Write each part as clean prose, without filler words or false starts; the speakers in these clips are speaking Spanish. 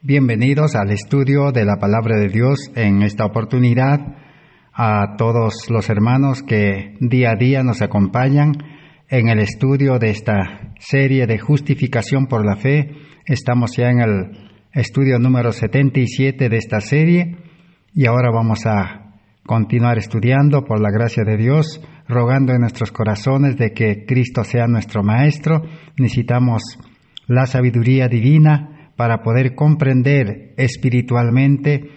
Bienvenidos al estudio de la Palabra de Dios. En esta oportunidad, a todos los hermanos que día a día nos acompañan en el estudio de esta serie de justificación por la fe. Estamos ya en el estudio número 77 de esta serie y ahora vamos a continuar estudiando por la gracia de Dios, rogando en nuestros corazones de que Cristo sea nuestro Maestro. Necesitamos la sabiduría divina para poder comprender espiritualmente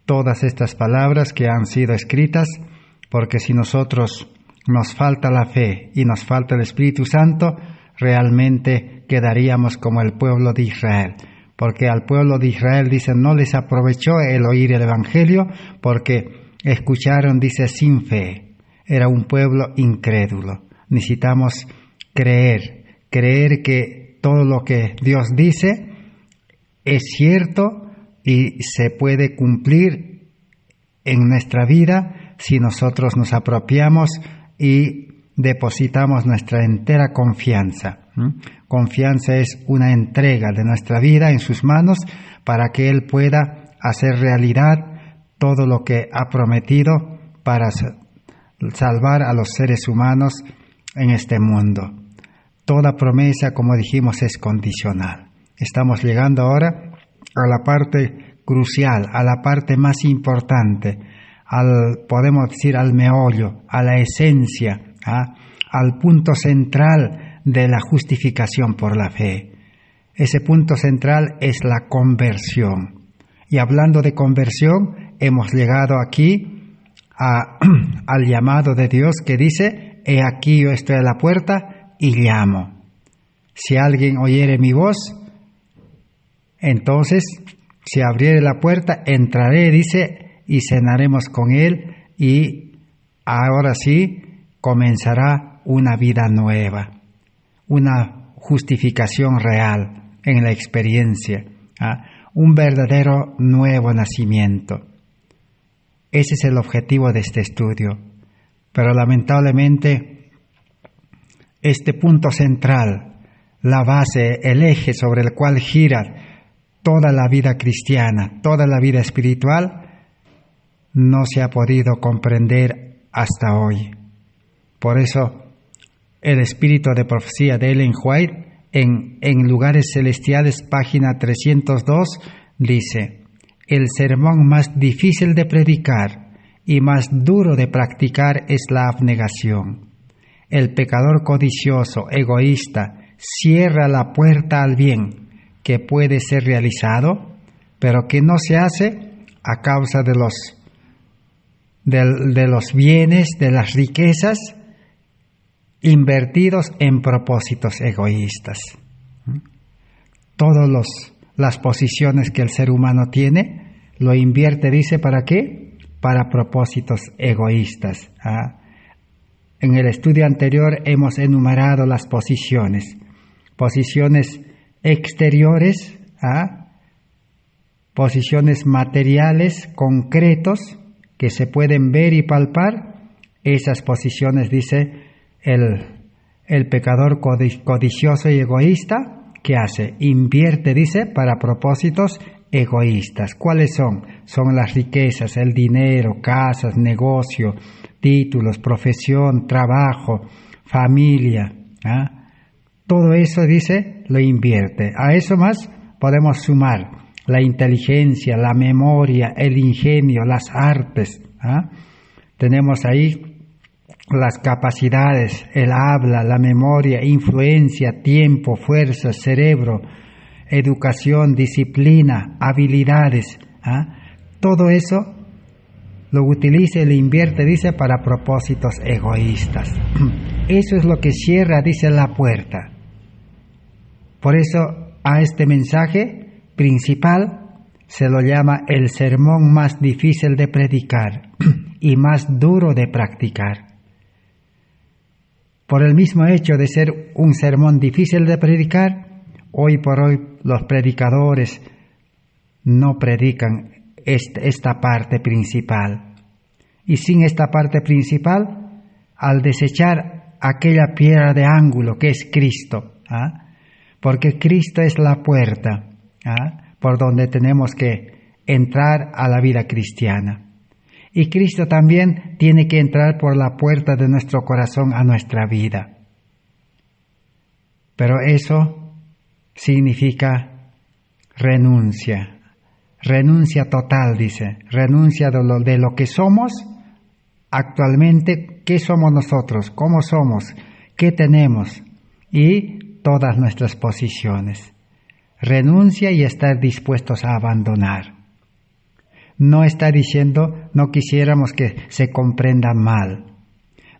todas estas palabras que han sido escritas, porque si nosotros nos falta la fe y nos falta el Espíritu Santo, realmente quedaríamos como el pueblo de Israel, porque al pueblo de Israel, dice, no les aprovechó el oír el Evangelio, porque escucharon, dice, sin fe. Era un pueblo incrédulo. Necesitamos creer que todo lo que Dios dice es cierto y se puede cumplir en nuestra vida si nosotros nos apropiamos y depositamos nuestra entera confianza. Confianza es una entrega de nuestra vida en sus manos para que Él pueda hacer realidad todo lo que ha prometido para salvar a los seres humanos en este mundo. Toda promesa, como dijimos, es condicional. Estamos llegando ahora a la parte crucial, a la parte más importante, podemos decir al meollo, a la esencia, al punto central de la justificación por la fe. Ese punto central es la conversión. Y hablando de conversión, hemos llegado aquí al llamado de Dios que dice, he aquí yo estoy a la puerta y llamo. Si alguien oyere mi voz, entonces, si abriere la puerta, entraré, dice, y cenaremos con él, y ahora sí comenzará una vida nueva, una justificación real en la experiencia, un verdadero nuevo nacimiento. Ese es el objetivo de este estudio. Pero lamentablemente, este punto central, la base, el eje sobre el cual gira toda la vida cristiana, toda la vida espiritual, no se ha podido comprender hasta hoy. Por eso, el espíritu de profecía de Ellen White, en Lugares Celestiales, página 302, dice, el sermón más difícil de predicar y más duro de practicar es la abnegación. El pecador codicioso, egoísta, cierra la puerta al bien que puede ser realizado, pero que no se hace a causa de los bienes, de las riquezas, invertidos en propósitos egoístas. Todas las posiciones que el ser humano tiene, lo invierte, dice, ¿para qué? Para propósitos egoístas. En el estudio anterior hemos enumerado las posiciones exteriores, posiciones materiales, concretos, que se pueden ver y palpar. Esas posiciones, dice el pecador codicioso y egoísta, ¿qué hace? Invierte, dice, para propósitos egoístas. ¿Cuáles son? Son las riquezas, el dinero, casas, negocio, títulos, profesión, trabajo, familia, Todo eso, dice, lo invierte. A eso más podemos sumar la inteligencia, la memoria, el ingenio, las artes. Tenemos ahí las capacidades, el habla, la memoria, influencia, tiempo, fuerza, cerebro, educación, disciplina, habilidades. Todo eso lo utiliza y lo invierte, dice, para propósitos egoístas. Eso es lo que cierra, dice, la puerta. Por eso a este mensaje principal se lo llama el sermón más difícil de predicar y más duro de practicar. Por el mismo hecho de ser un sermón difícil de predicar, hoy por hoy los predicadores no predican esta parte principal. Y sin esta parte principal, al desechar aquella piedra de ángulo que es Cristo, porque Cristo es la puerta, por donde tenemos que entrar a la vida cristiana. Y Cristo también tiene que entrar por la puerta de nuestro corazón a nuestra vida. Pero eso significa renuncia total, dice, renuncia de lo que somos actualmente, qué somos nosotros, cómo somos, qué tenemos y todas nuestras posiciones. Renuncia y estar dispuestos a abandonar. No está diciendo, no quisiéramos que se comprenda mal.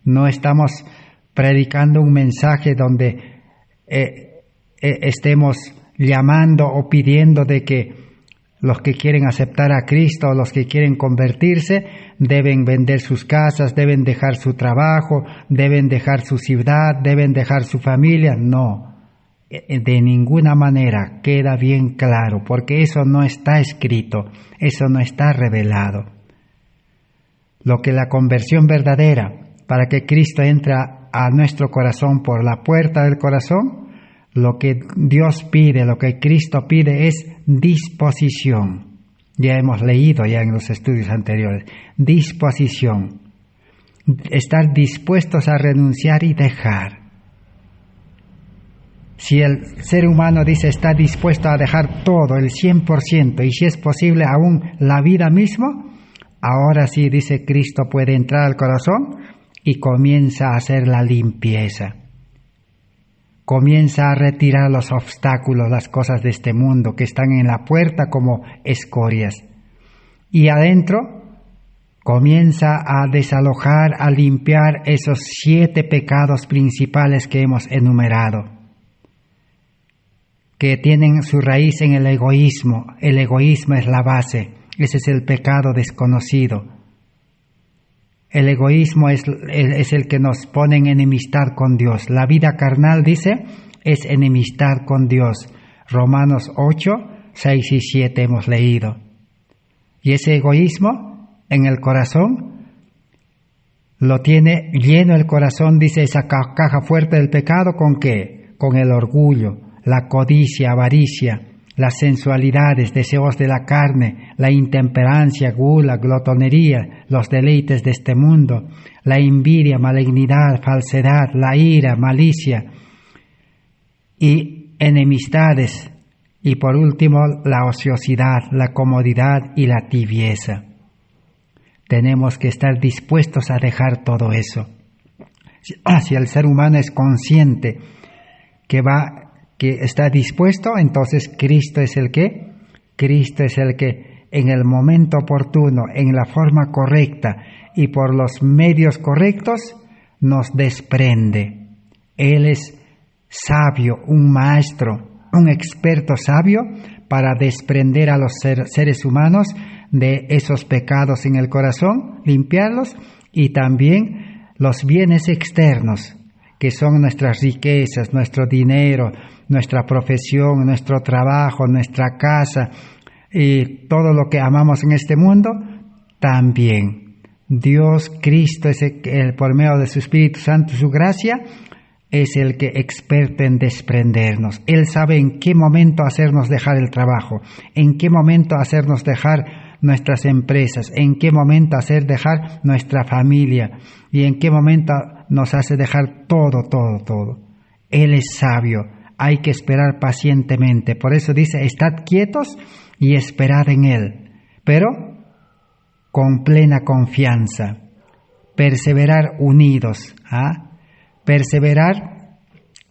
No estamos predicando un mensaje donde estemos llamando o pidiendo de que los que quieren aceptar a Cristo o los que quieren convertirse deben vender sus casas, deben dejar su trabajo, deben dejar su ciudad, deben dejar su familia. No, de ninguna manera queda bien claro, porque eso no está escrito, eso no está revelado. Lo que la conversión verdadera, para que Cristo entre a nuestro corazón por la puerta del corazón, lo que Dios pide, lo que Cristo pide es disposición. Ya hemos leído ya en los estudios anteriores. Disposición. Estar dispuestos a renunciar y dejar. Si el ser humano dice está dispuesto a dejar todo, el 100%, y si es posible aún la vida misma, ahora sí, dice Cristo, puede entrar al corazón y comienza a hacer la limpieza. Comienza a retirar los obstáculos, las cosas de este mundo que están en la puerta como escorias. Y adentro comienza a desalojar, a limpiar esos 7 pecados principales que hemos enumerado, que tienen su raíz en el egoísmo. El egoísmo es la base, ese es el pecado desconocido. El egoísmo es el que nos pone en enemistad con Dios. La vida carnal, dice, es enemistad con Dios. Romanos 8, 6 y 7 hemos leído. Y ese egoísmo en el corazón lo tiene lleno el corazón, dice, esa caja fuerte del pecado, ¿con qué? Con el orgullo, la codicia, avaricia, las sensualidades, deseos de la carne, la intemperancia, gula, glotonería, los deleites de este mundo, la envidia, malignidad, falsedad, la ira, malicia y enemistades. Y por último, la ociosidad, la comodidad y la tibieza. Tenemos que estar dispuestos a dejar todo eso. Si el ser humano es consciente que está dispuesto, entonces Cristo es el que en el momento oportuno, en la forma correcta y por los medios correctos nos desprende. Él es sabio, un maestro, un experto sabio para desprender a los seres humanos de esos pecados en el corazón, limpiarlos, y también los bienes externos, que son nuestras riquezas, nuestro dinero, nuestra profesión, nuestro trabajo, nuestra casa y todo lo que amamos en este mundo, también. Dios, Cristo, por medio de su Espíritu Santo, su gracia, es el que experto en desprendernos. Él sabe en qué momento hacernos dejar el trabajo, en qué momento hacernos dejar nuestras empresas, en qué momento dejar nuestra familia y en qué momento nos hace dejar todo. Él es sabio. Hay que esperar pacientemente. Por eso dice, estad quietos y esperad en Él. Pero con plena confianza. Perseverar unidos. Perseverar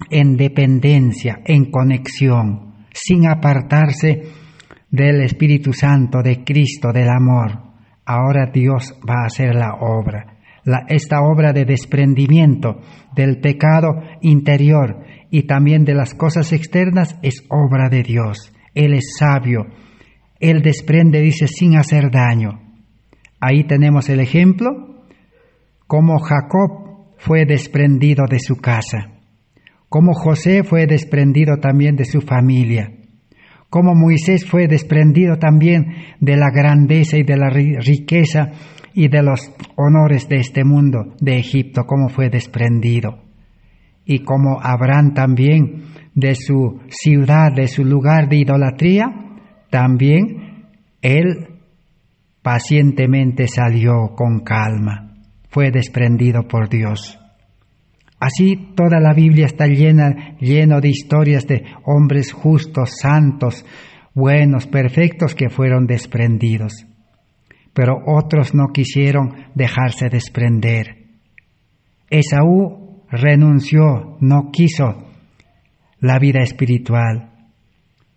en dependencia, en conexión, sin apartarse del Espíritu Santo, de Cristo, del amor. Ahora Dios va a hacer la obra. Esta obra de desprendimiento del pecado interior y también de las cosas externas es obra de Dios. Él es sabio. Él desprende, dice, sin hacer daño. Ahí tenemos el ejemplo, cómo Jacob fue desprendido de su casa, cómo José fue desprendido también de su familia, cómo Moisés fue desprendido también de la grandeza y de la riqueza y de los honores de este mundo, de Egipto, cómo fue desprendido. Y como Abraham también de su ciudad, de su lugar de idolatría, también él pacientemente salió con calma, fue desprendido por Dios. Así toda la Biblia está lleno de historias de hombres justos, santos, buenos, perfectos que fueron desprendidos. Pero otros no quisieron dejarse desprender. Esaú renunció, no quiso la vida espiritual,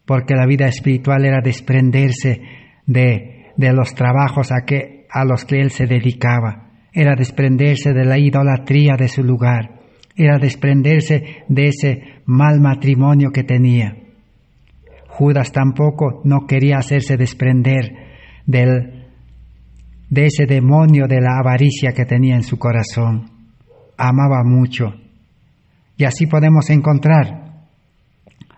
porque la vida espiritual era desprenderse de los trabajos a los que él se dedicaba, era desprenderse de la idolatría de su lugar, era desprenderse de ese mal matrimonio que tenía. Judas tampoco no quería hacerse desprender de ese demonio de la avaricia que tenía en su corazón. Amaba mucho. Y así podemos encontrar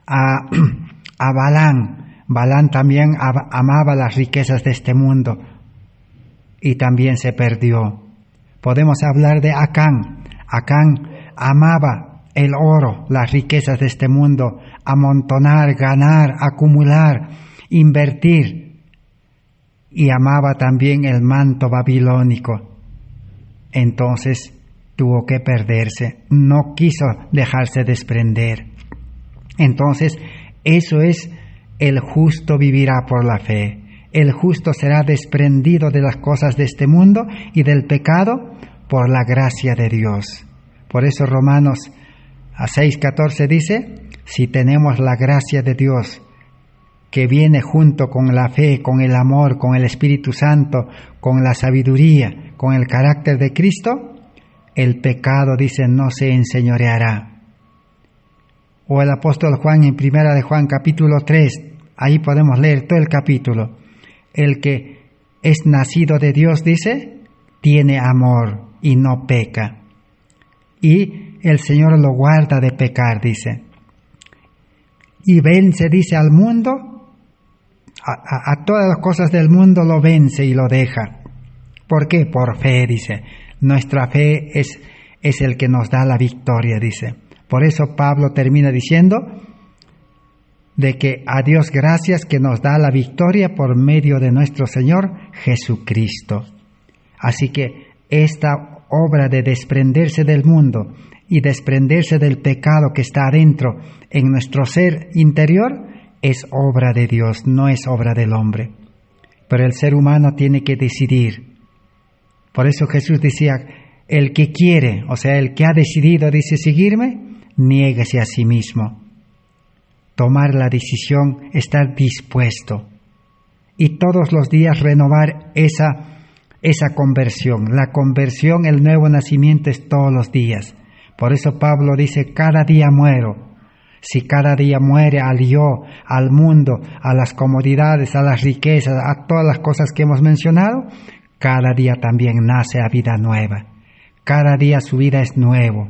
a Balaam. Balaam también amaba las riquezas de este mundo y también se perdió. Podemos hablar de Acán. Acán amaba el oro, las riquezas de este mundo, amontonar, ganar, acumular, invertir. Y amaba también el manto babilónico. Entonces tuvo que perderse, no quiso dejarse desprender. Entonces, eso es: el justo vivirá por la fe. El justo será desprendido de las cosas de este mundo y del pecado por la gracia de Dios. Por eso Romanos 6:14 dice: si tenemos la gracia de Dios, que viene junto con la fe, con el amor, con el Espíritu Santo, con la sabiduría, con el carácter de Cristo, el pecado, dice, no se enseñoreará. O el apóstol Juan en 1 de Juan capítulo 3, ahí podemos leer todo el capítulo. El que es nacido de Dios, dice, tiene amor y no peca. Y el Señor lo guarda de pecar, dice. Y vence, dice, al mundo, a todas las cosas del mundo lo vence y lo deja. ¿Por qué? Por fe, dice. Nuestra fe es el que nos da la victoria, dice. Por eso Pablo termina diciendo de que a Dios gracias que nos da la victoria por medio de nuestro Señor Jesucristo. Así que esta obra de desprenderse del mundo y desprenderse del pecado que está adentro en nuestro ser interior es obra de Dios, no es obra del hombre. Pero el ser humano tiene que decidir. Por eso Jesús decía, el que quiere, o sea, el que ha decidido, dice, seguirme, niéguese a sí mismo. Tomar la decisión, estar dispuesto. Y todos los días renovar esa conversión. La conversión, el nuevo nacimiento es todos los días. Por eso Pablo dice, cada día muero. Si cada día muere al yo, al mundo, a las comodidades, a las riquezas, a todas las cosas que hemos mencionado, cada día también nace a vida nueva. Cada día su vida es nuevo.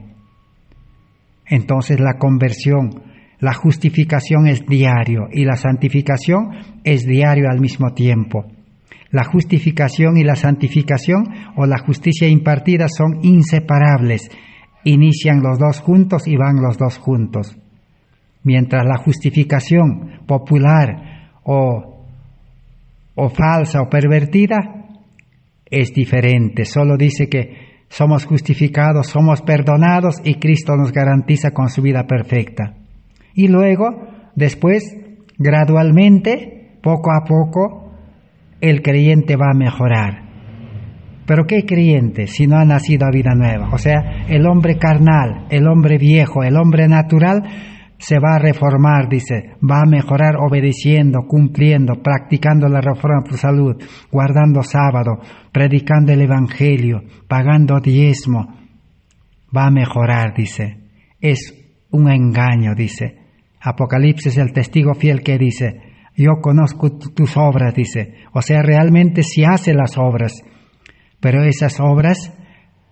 Entonces la conversión, la justificación es diario y la santificación es diario al mismo tiempo. La justificación y la santificación o la justicia impartida son inseparables. Inician los dos juntos y van los dos juntos. Mientras la justificación popular o falsa o pervertida es diferente. Solo dice que somos justificados, somos perdonados y Cristo nos garantiza con su vida perfecta. Y luego, después, gradualmente, poco a poco, el creyente va a mejorar. ¿Pero qué creyente si no ha nacido a vida nueva? O sea, el hombre carnal, el hombre viejo, el hombre natural se va a reformar, dice, va a mejorar obedeciendo, cumpliendo, practicando la reforma por salud, guardando sábado, predicando el evangelio, pagando diezmo. Va a mejorar, dice. Es un engaño, dice. Apocalipsis, el testigo fiel que dice, yo conozco tus obras, dice. O sea, realmente sí hace las obras, pero esas obras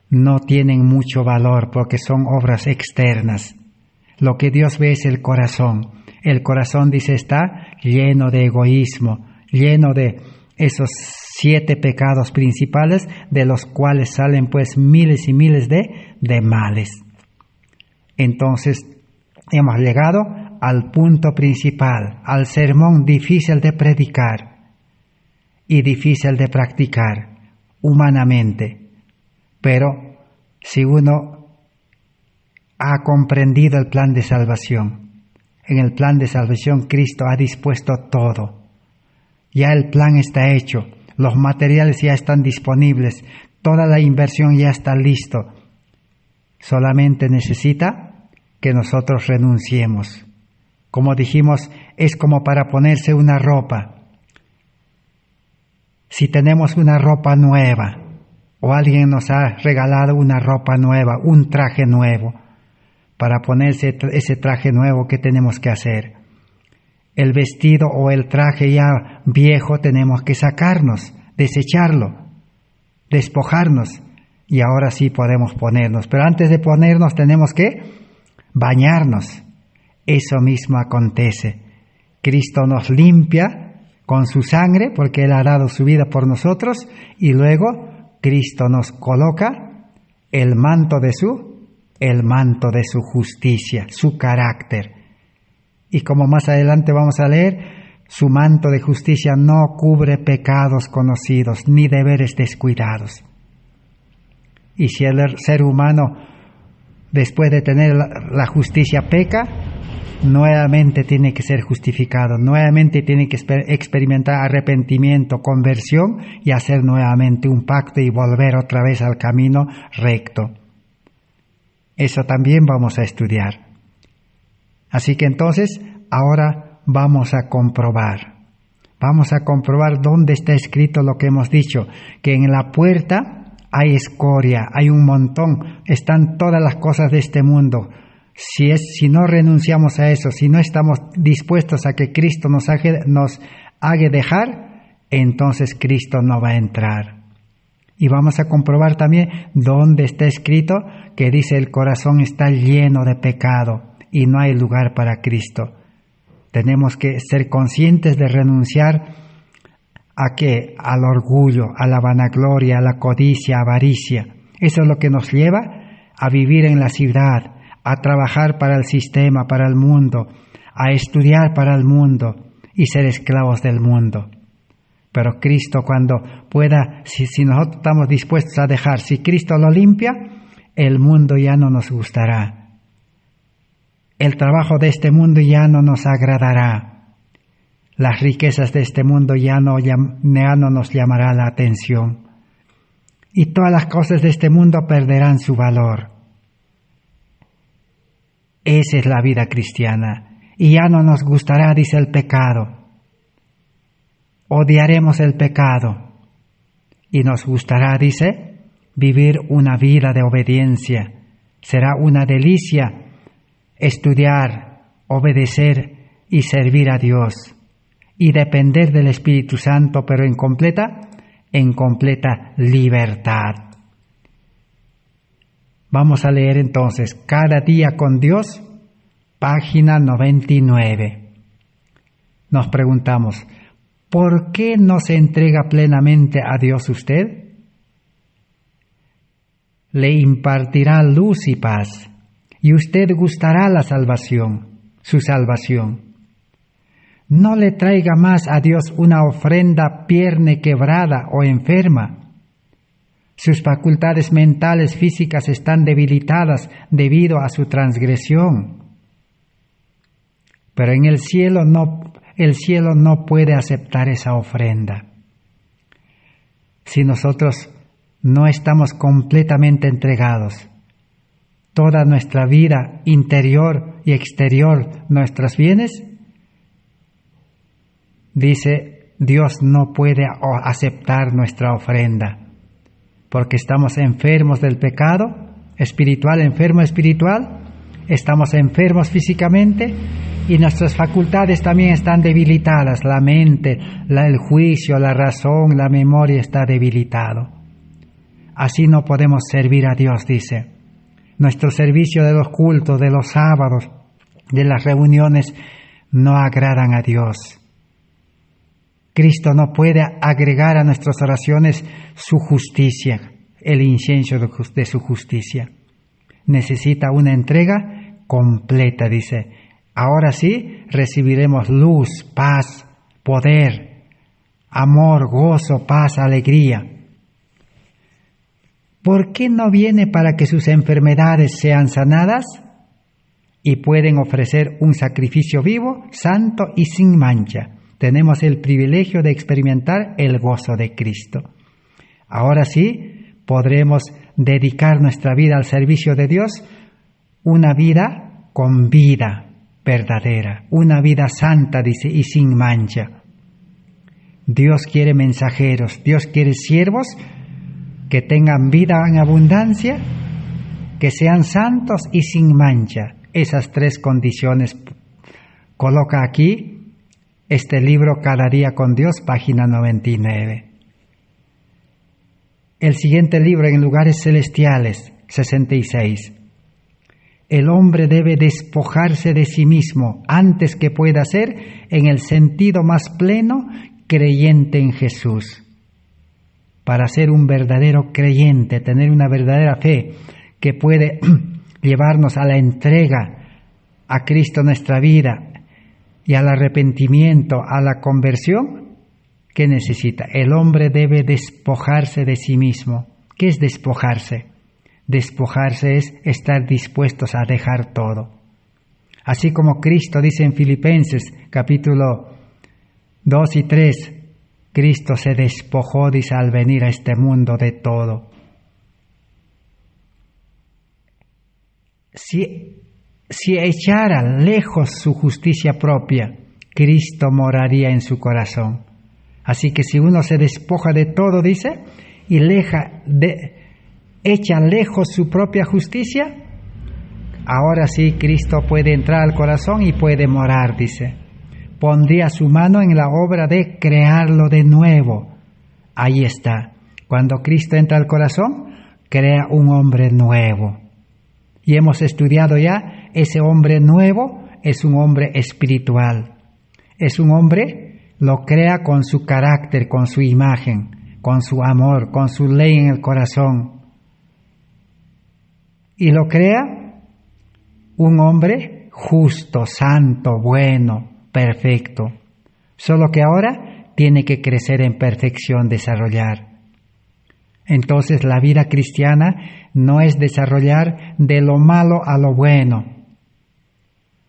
no tienen mucho valor porque son obras externas. Lo que Dios ve es el corazón. El corazón, dice, está lleno de egoísmo, lleno de esos 7 pecados principales, de los cuales salen pues miles y miles de males. Entonces, hemos llegado al punto principal, al sermón difícil de predicar y difícil de practicar humanamente. Pero si uno ha comprendido el plan de salvación, en el plan de salvación Cristo ha dispuesto todo. Ya el plan está hecho, los materiales ya están disponibles, toda la inversión ya está listo. Solamente necesita que nosotros renunciemos. Como dijimos, es como para ponerse una ropa. Si tenemos una ropa nueva, o alguien nos ha regalado una ropa nueva, un traje nuevo, para ponerse ese traje nuevo, ¿qué tenemos que hacer? El vestido o el traje ya viejo tenemos que sacarnos, desecharlo, despojarnos, y ahora sí podemos ponernos. Pero antes de ponernos tenemos que bañarnos. Eso mismo acontece. Cristo nos limpia con su sangre, porque Él ha dado su vida por nosotros, y luego Cristo nos coloca el manto de su justicia, su carácter. Y como más adelante vamos a leer, su manto de justicia no cubre pecados conocidos ni deberes descuidados. Y si el ser humano, después de tener la justicia, peca, nuevamente tiene que ser justificado, nuevamente tiene que experimentar arrepentimiento, conversión y hacer nuevamente un pacto y volver otra vez al camino recto. Eso también vamos a estudiar. Así que entonces, ahora vamos a comprobar dónde está escrito lo que hemos dicho, que en la puerta hay escoria, hay un montón, están todas las cosas de este mundo. Si no renunciamos a eso, si no estamos dispuestos a que Cristo nos haga dejar, entonces Cristo no va a entrar. Y vamos a comprobar también dónde está escrito que dice el corazón está lleno de pecado y no hay lugar para Cristo. Tenemos que ser conscientes de renunciar ¿a qué? Al orgullo, a la vanagloria, a la codicia, avaricia. Eso es lo que nos lleva a vivir en la ciudad, a trabajar para el sistema, para el mundo, a estudiar para el mundo y ser esclavos del mundo. Pero Cristo, cuando pueda, si nosotros estamos dispuestos a dejar, si Cristo lo limpia, el mundo ya no nos gustará. El trabajo de este mundo ya no nos agradará. Las riquezas de este mundo ya no nos llamará la atención. Y todas las cosas de este mundo perderán su valor. Esa es la vida cristiana. Y ya no nos gustará, dice, el pecado. Odiaremos el pecado. Y nos gustará, dice, vivir una vida de obediencia. Será una delicia estudiar, obedecer y servir a Dios. Y depender del Espíritu Santo, pero en completa libertad. Vamos a leer entonces Cada día con Dios, página 99. Nos preguntamos, ¿por qué no se entrega plenamente a Dios usted? Le impartirá luz y paz, y usted gustará la salvación, su salvación. No le traiga más a Dios una ofrenda pierne quebrada o enferma. Sus facultades mentales físicas están debilitadas debido a su transgresión. Pero en el cielo no puede aceptar esa ofrenda. Si nosotros no estamos completamente entregados, toda nuestra vida interior y exterior, nuestros bienes, dice, Dios no puede aceptar nuestra ofrenda, porque estamos enfermos del pecado enfermo espiritual, estamos enfermos físicamente y nuestras facultades también están debilitadas, la mente, el juicio, la razón, la memoria está debilitado. Así no podemos servir a Dios, dice. Nuestro servicio de los cultos, de los sábados, de las reuniones, no agradan a Dios. Cristo no puede agregar a nuestras oraciones su justicia, el incienso de su justicia. Necesita una entrega completa, dice. Ahora sí recibiremos luz, paz, poder, amor, gozo, paz, alegría. ¿Por qué no viene para que sus enfermedades sean sanadas y pueden ofrecer un sacrificio vivo, santo y sin mancha? Tenemos el privilegio de experimentar el gozo de Cristo. Ahora sí podremos dedicar nuestra vida al servicio de Dios, una vida con vida verdadera, una vida santa, dice, y sin mancha. Dios quiere mensajeros, Dios quiere siervos que tengan vida en abundancia, que sean santos y sin mancha. Esas tres condiciones coloca aquí este libro Cada día con Dios, página 99. El siguiente libro, En lugares celestiales, 66. El hombre debe despojarse de sí mismo antes que pueda ser, en el sentido más pleno, creyente en Jesús. Para ser un verdadero creyente, tener una verdadera fe que puede llevarnos a la entrega a Cristo nuestra vida y al arrepentimiento, a la conversión, ¿qué necesita? El hombre debe despojarse de sí mismo. ¿Qué es despojarse? Despojarse es estar dispuestos a dejar todo. Así como Cristo dice en Filipenses capítulo 2 y 3, Cristo se despojó, dice, al venir a este mundo de todo. Si echara lejos su justicia propia, Cristo moraría en su corazón. Así que si uno se despoja de todo, dice, y echa lejos su propia justicia, ahora sí Cristo puede entrar al corazón y puede morar, dice. Pondría su mano en la obra de crearlo de nuevo. Ahí está. Cuando Cristo entra al corazón, crea un hombre nuevo. Y hemos estudiado ya, ese hombre nuevo es un hombre espiritual. Es un hombre, lo crea con su carácter, con su imagen, con su amor, con su ley en el corazón. Y lo crea un hombre justo, santo, bueno, perfecto. Solo que ahora tiene que crecer en perfección, desarrollar. Entonces la vida cristiana no es desarrollar de lo malo a lo bueno,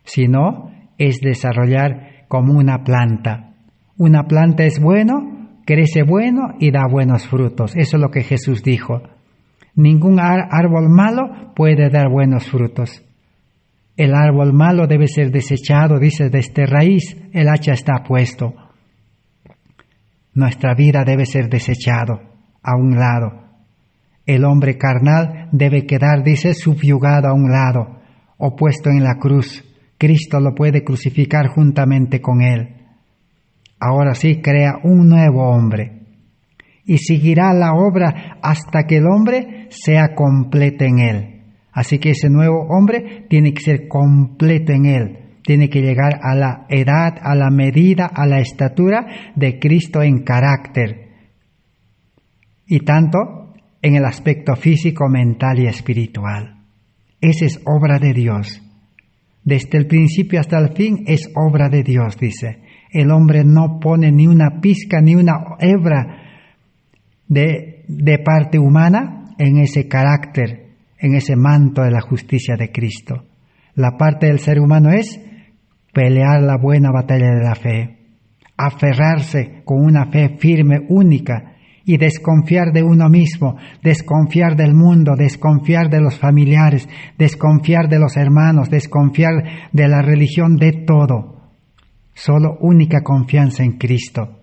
sino es desarrollar como una planta. Una planta es bueno, crece bueno y da buenos frutos. Eso es lo que Jesús dijo. Ningún árbol malo puede dar buenos frutos. El árbol malo debe ser desechado, dice, de esta raíz, el hacha está puesto. Nuestra vida debe ser desechado a un lado. El hombre carnal debe quedar, dice, subyugado a un lado, o puesto en la cruz. Cristo lo puede crucificar juntamente con él. Ahora sí crea un nuevo hombre. Y seguirá la obra hasta que el hombre sea completo en él. Así que ese nuevo hombre tiene que ser completo en él. Tiene que llegar a la edad, a la medida, a la estatura de Cristo en carácter. Y tanto en el aspecto físico, mental y espiritual. Esa es obra de Dios. Desde el principio hasta el fin es obra de Dios, dice. El hombre no pone ni una pizca, ni una hebra de parte humana en ese carácter, en ese manto de la justicia de Cristo. La parte del ser humano es pelear la buena batalla de la fe, aferrarse con una fe firme, única, y desconfiar de uno mismo, desconfiar del mundo, desconfiar de los familiares, desconfiar de los hermanos, desconfiar de la religión, de todo. Solo única confianza en Cristo.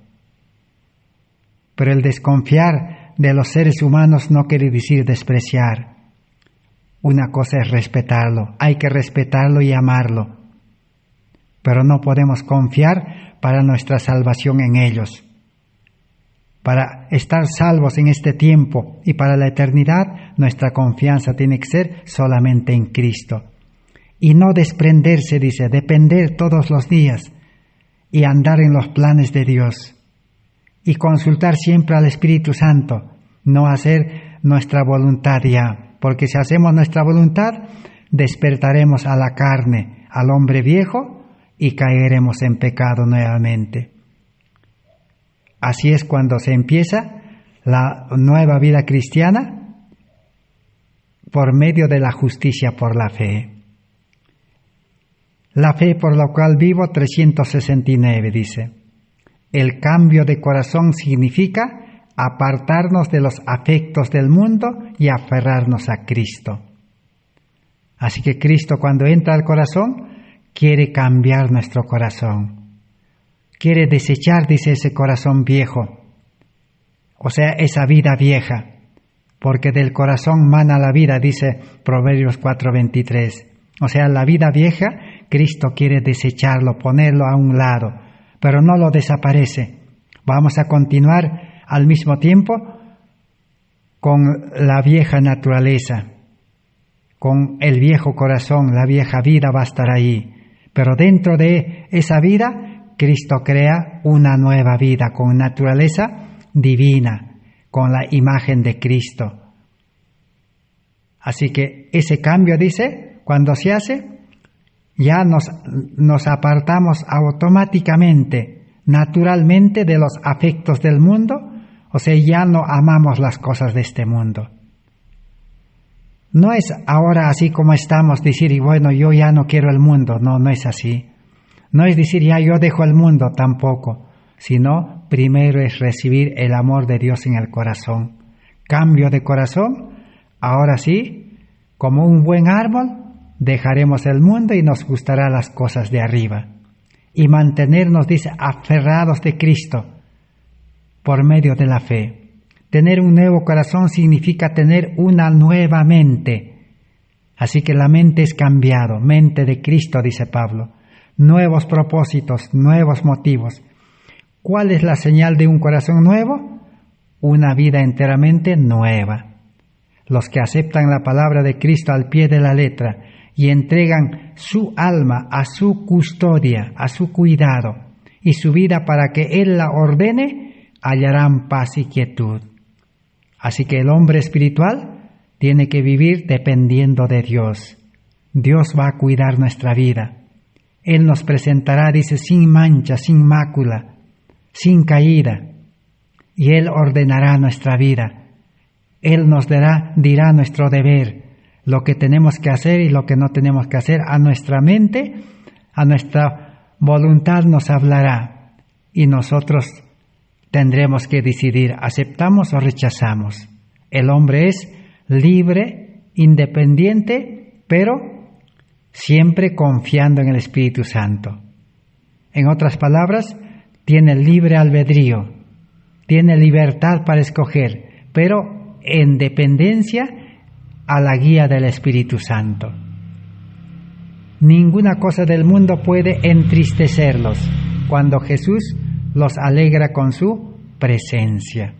Pero el desconfiar de los seres humanos no quiere decir despreciar. Una cosa es respetarlo, hay que respetarlo y amarlo. Pero no podemos confiar para nuestra salvación en ellos. Para estar salvos en este tiempo y para la eternidad, nuestra confianza tiene que ser solamente en Cristo. Y no desprenderse, dice, depender todos los días y andar en los planes de Dios. Y consultar siempre al Espíritu Santo, no hacer nuestra voluntad ya. Porque si hacemos nuestra voluntad, despertaremos a la carne, al hombre viejo y caeremos en pecado nuevamente. Así es cuando se empieza la nueva vida cristiana por medio de la justicia por la fe. La fe por la cual vivo 369 dice, el cambio de corazón significa apartarnos de los afectos del mundo y aferrarnos a Cristo. Así que Cristo cuando entra al corazón quiere cambiar nuestro corazón. Quiere desechar, dice, ese corazón viejo, o sea, esa vida vieja, porque del corazón mana la vida, dice Proverbios 4:23. O sea, la vida vieja, Cristo quiere desecharlo, ponerlo a un lado, pero no lo desaparece. Vamos a continuar al mismo tiempo con la vieja naturaleza, con el viejo corazón, la vieja vida va a estar ahí. Pero dentro de esa vida, Cristo crea una nueva vida con naturaleza divina, con la imagen de Cristo. Así que ese cambio, dice, cuando se hace, ya nos apartamos automáticamente, naturalmente de los afectos del mundo, o sea, ya no amamos las cosas de este mundo. No es ahora así como estamos, decir, y bueno, yo ya no quiero el mundo. No, no es así. No es decir, ya yo dejo el mundo, tampoco. Sino, primero es recibir el amor de Dios en el corazón. Cambio de corazón, ahora sí, como un buen árbol, dejaremos el mundo y nos gustarán las cosas de arriba. Y mantenernos, dice, aferrados de Cristo por medio de la fe. Tener un nuevo corazón significa tener una nueva mente. Así que la mente es cambiado, mente de Cristo, dice Pablo. Nuevos propósitos, nuevos motivos. ¿Cuál es la señal de un corazón nuevo? Una vida enteramente nueva. Los que aceptan la palabra de Cristo al pie de la letra y entregan su alma a su custodia, a su cuidado y su vida para que Él la ordene, hallarán paz y quietud. Así que el hombre espiritual tiene que vivir dependiendo de Dios. Dios va a cuidar nuestra vida. Él nos presentará, dice, sin mancha, sin mácula, sin caída. Y Él ordenará nuestra vida. Él nos dirá nuestro deber, lo que tenemos que hacer y lo que no tenemos que hacer. A nuestra mente, a nuestra voluntad nos hablará. Y nosotros tendremos que decidir, ¿aceptamos o rechazamos? El hombre es libre, independiente, pero siempre confiando en el Espíritu Santo. En otras palabras, tiene libre albedrío, tiene libertad para escoger, pero en dependencia a la guía del Espíritu Santo. Ninguna cosa del mundo puede entristecerlos cuando Jesús los alegra con su presencia.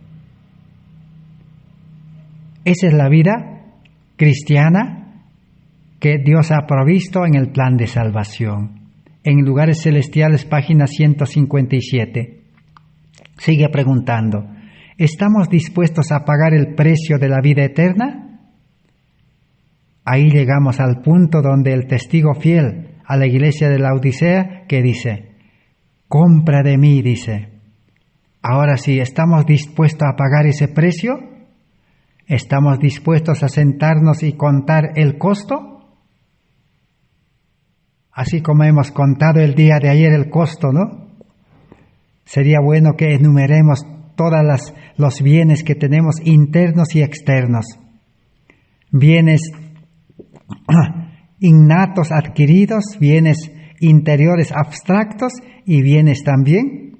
Esa es la vida cristiana que Dios ha provisto en el plan de salvación. En Lugares Celestiales, página 157. Sigue preguntando, ¿estamos dispuestos a pagar el precio de la vida eterna? Ahí llegamos al punto donde el testigo fiel a la iglesia de la Odisea que dice, compra de mí, dice. Ahora sí, ¿estamos dispuestos a pagar ese precio? ¿Estamos dispuestos a sentarnos y contar el costo? Así como hemos contado el día de ayer el costo, ¿no? Sería bueno que enumeremos todos los bienes que tenemos internos y externos. Bienes innatos adquiridos, bienes interiores abstractos y bienes también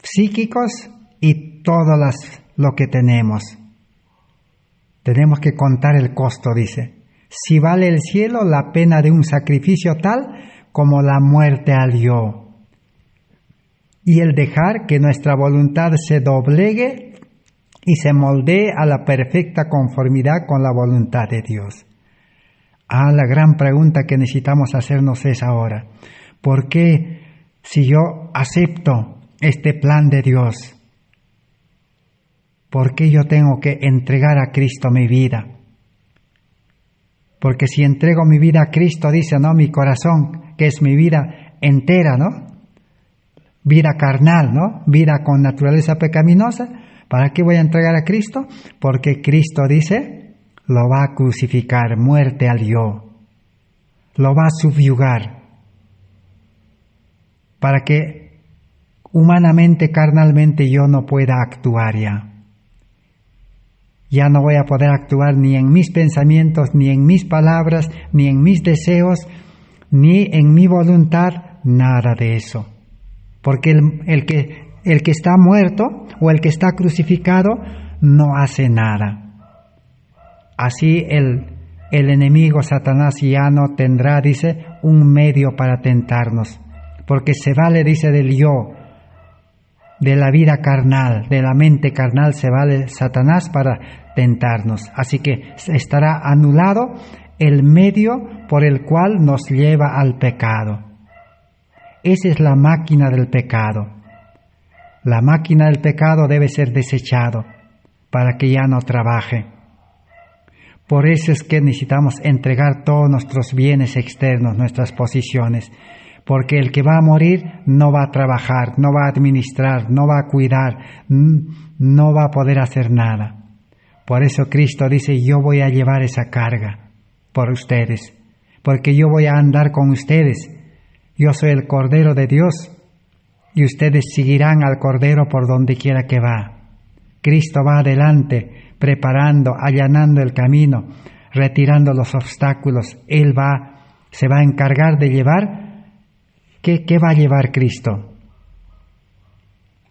psíquicos y todo lo que tenemos. Tenemos que contar el costo, dice. Si vale el cielo la pena de un sacrificio tal como la muerte al yo. Y el dejar que nuestra voluntad se doblegue y se moldee a la perfecta conformidad con la voluntad de Dios. La gran pregunta que necesitamos hacernos es ahora, ¿por qué si yo acepto este plan de Dios, por qué yo tengo que entregar a Cristo mi vida? Porque si entrego mi vida a Cristo, dice, ¿no? Mi corazón, que es mi vida entera, ¿no? Vida carnal, ¿no? Vida con naturaleza pecaminosa. ¿Para qué voy a entregar a Cristo? Porque Cristo dice, lo va a crucificar, muerte al yo. Lo va a subyugar. Para que humanamente, carnalmente yo no pueda actuar ya. Ya no voy a poder actuar ni en mis pensamientos, ni en mis palabras, ni en mis deseos, ni en mi voluntad, nada de eso. Porque el que está muerto o el que está crucificado no hace nada. Así el enemigo Satanás ya no tendrá, dice, un medio para tentarnos. Porque se vale, dice, del yo, de la vida carnal, de la mente carnal, se vale Satanás para tentarnos. Así que estará anulado el medio por el cual nos lleva al pecado. Esa es la máquina del pecado. La máquina del pecado debe ser desechado para que ya no trabaje. Por eso es que necesitamos entregar todos nuestros bienes externos, nuestras posiciones, porque el que va a morir no va a trabajar, no va a administrar, no va a cuidar, no va a poder hacer nada. Por eso Cristo dice, yo voy a llevar esa carga por ustedes, porque yo voy a andar con ustedes. Yo soy el Cordero de Dios y ustedes seguirán al Cordero por donde quiera que va. Cristo va adelante, preparando, allanando el camino, retirando los obstáculos. Él se va a encargar de llevar. ¿Qué va a llevar Cristo?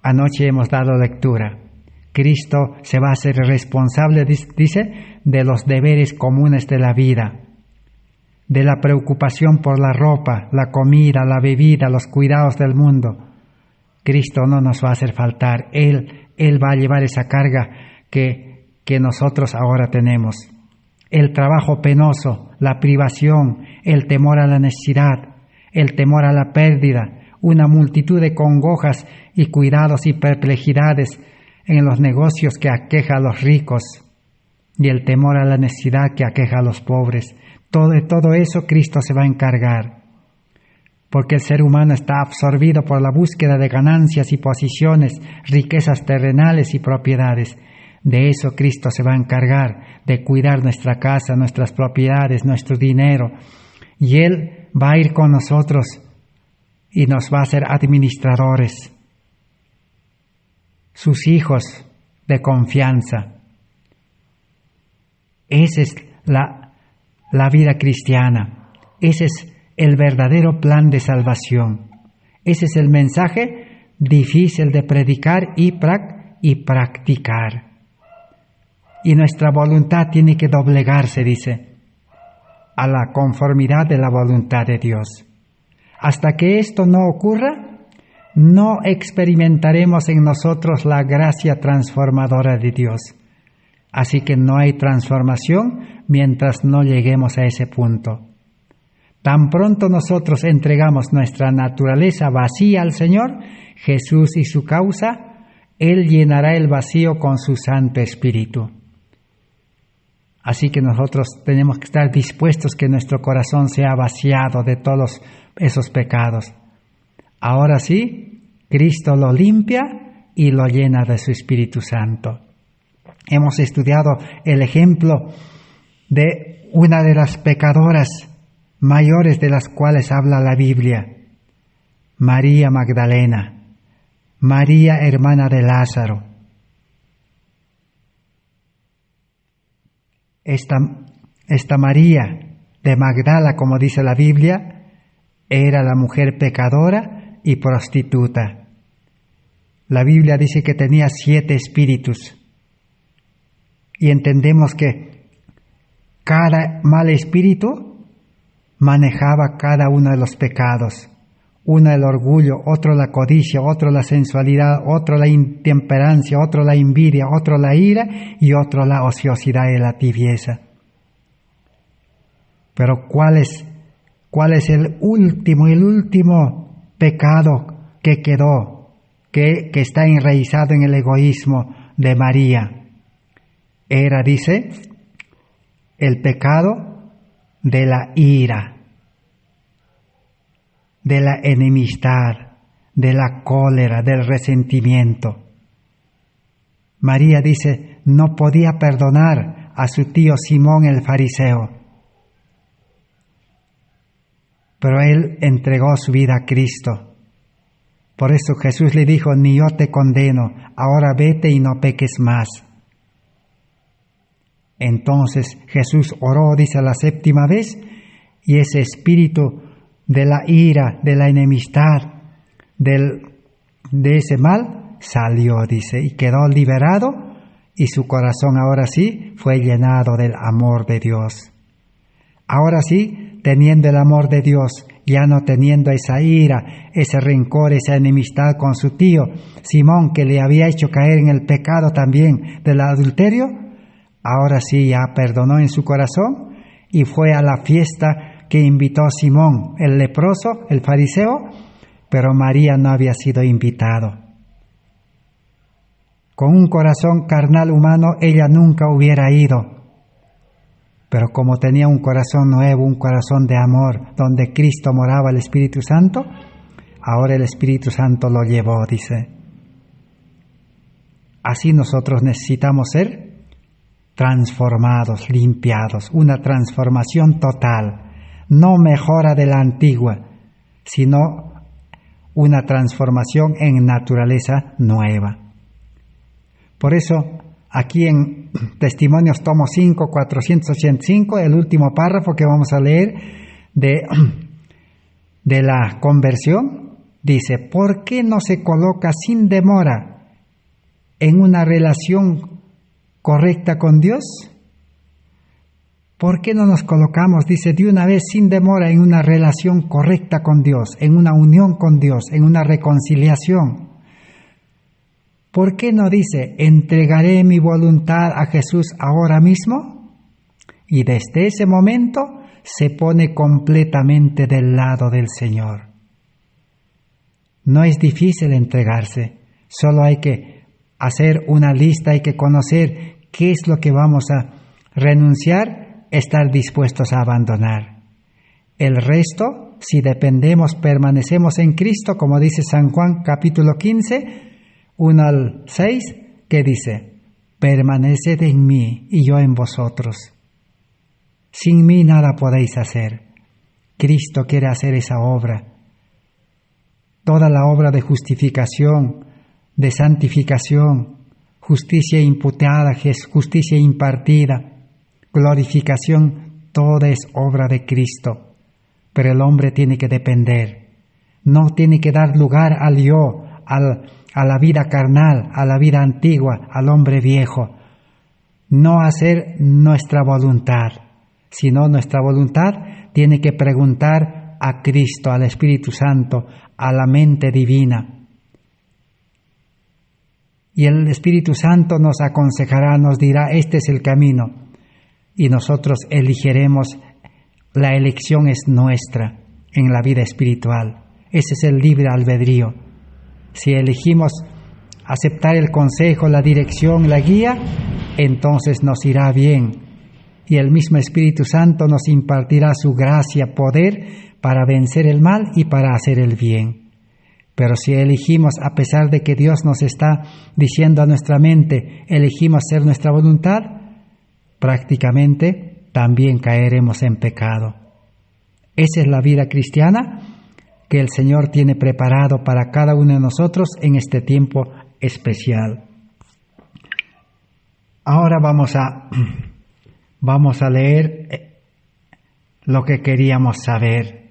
Anoche hemos dado lectura. Cristo se va a hacer responsable, dice, de los deberes comunes de la vida, de la preocupación por la ropa, la comida, la bebida, los cuidados del mundo. Cristo no nos va a hacer faltar. Él va a llevar esa carga que nosotros ahora tenemos. El trabajo penoso, la privación, el temor a la necesidad, el temor a la pérdida, una multitud de congojas y cuidados y perplejidades en los negocios que aqueja a los ricos y el temor a la necesidad que aqueja a los pobres. Todo eso Cristo se va a encargar, porque el ser humano está absorbido por la búsqueda de ganancias y posiciones, riquezas terrenales y propiedades. De eso Cristo se va a encargar, de cuidar nuestra casa, nuestras propiedades, nuestro dinero. Y Él va a ir con nosotros y nos va a hacer administradores, sus hijos de confianza. Esa es la vida cristiana. Ese es el verdadero plan de salvación. Ese es el mensaje difícil de predicar y practicar. Y nuestra voluntad tiene que doblegarse, dice, a la conformidad de la voluntad de Dios. Hasta que esto no ocurra, no experimentaremos en nosotros la gracia transformadora de Dios. Así que no hay transformación mientras no lleguemos a ese punto. Tan pronto nosotros entregamos nuestra naturaleza vacía al Señor, Jesús y su causa, Él llenará el vacío con su Santo Espíritu. Así que nosotros tenemos que estar dispuestos que nuestro corazón sea vaciado de todos esos pecados. Ahora sí, Cristo lo limpia y lo llena de su Espíritu Santo. Hemos estudiado el ejemplo de una de las pecadoras mayores de las cuales habla la Biblia, María Magdalena, María hermana de Lázaro. Esta María de Magdala, como dice la Biblia, era la mujer pecadora y prostituta. La Biblia dice que tenía 7 espíritus. Y entendemos que cada mal espíritu manejaba cada uno de los pecados. Uno el orgullo, otro la codicia, otro la sensualidad, otro la intemperancia, otro la envidia, otro la ira y otro la ociosidad y la tibieza. Pero ¿cuál es el último pecado que quedó, que está enraizado en el egoísmo de María? Era, dice, el pecado de la ira, de la enemistad, de la cólera, del resentimiento. María dice, no podía perdonar a su tío Simón el fariseo, pero él entregó su vida a Cristo. Por eso Jesús le dijo, ni yo te condeno, ahora vete y no peques más. Entonces Jesús oró, dice, la 7ª vez, y ese espíritu de la ira, de la enemistad, de ese mal, salió, dice, y quedó liberado, y su corazón ahora sí fue llenado del amor de Dios. Ahora sí, teniendo el amor de Dios, ya no teniendo esa ira, ese rencor, esa enemistad con su tío Simón, que le había hecho caer en el pecado también del adulterio, ahora sí ya perdonó en su corazón y fue a la fiesta que invitó Simón, el leproso, el fariseo, pero María no había sido invitado. Con un corazón carnal humano ella nunca hubiera ido, pero como tenía un corazón nuevo, un corazón de amor, donde Cristo moraba el Espíritu Santo, ahora el Espíritu Santo lo llevó, dice. Así nosotros necesitamos ser transformados, limpiados, una transformación total, no mejora de la antigua, sino una transformación en naturaleza nueva. Por eso, aquí en Testimonios, tomo 5, 485, el último párrafo que vamos a leer de la conversión, dice, ¿por qué no se coloca sin demora en una relación correcta con Dios? ¿Por qué no nos colocamos, dice, de una vez sin demora en una relación correcta con Dios, en una unión con Dios, en una reconciliación? ¿Por qué no dice, entregaré mi voluntad a Jesús ahora mismo? Y desde ese momento se pone completamente del lado del Señor. No es difícil entregarse, solo hay que hacer una lista, hay que conocer qué es lo que vamos a renunciar, estar dispuestos a abandonar. El resto, si dependemos, permanecemos en Cristo, como dice San Juan capítulo 15, 1 al 6, que dice, permaneced en mí y yo en vosotros. Sin mí nada podéis hacer. Cristo quiere hacer esa obra. Toda la obra de justificación, de santificación, justicia imputada, justicia impartida, glorificación, toda es obra de Cristo. Pero el hombre tiene que depender. No tiene que dar lugar al yo, a la vida carnal, a la vida antigua, al hombre viejo. No hacer nuestra voluntad, sino nuestra voluntad tiene que preguntar a Cristo, al Espíritu Santo, a la mente divina. Y el Espíritu Santo nos aconsejará, nos dirá, este es el camino. Y nosotros elegiremos, la elección es nuestra en la vida espiritual. Ese es el libre albedrío. Si elegimos aceptar el consejo, la dirección, la guía, entonces nos irá bien. Y el mismo Espíritu Santo nos impartirá su gracia, poder para vencer el mal y para hacer el bien. Pero si elegimos, a pesar de que Dios nos está diciendo a nuestra mente, elegimos hacer nuestra voluntad, prácticamente también caeremos en pecado. Esa es la vida cristiana que el Señor tiene preparado para cada uno de nosotros en este tiempo especial. Ahora vamos a leer lo que queríamos saber.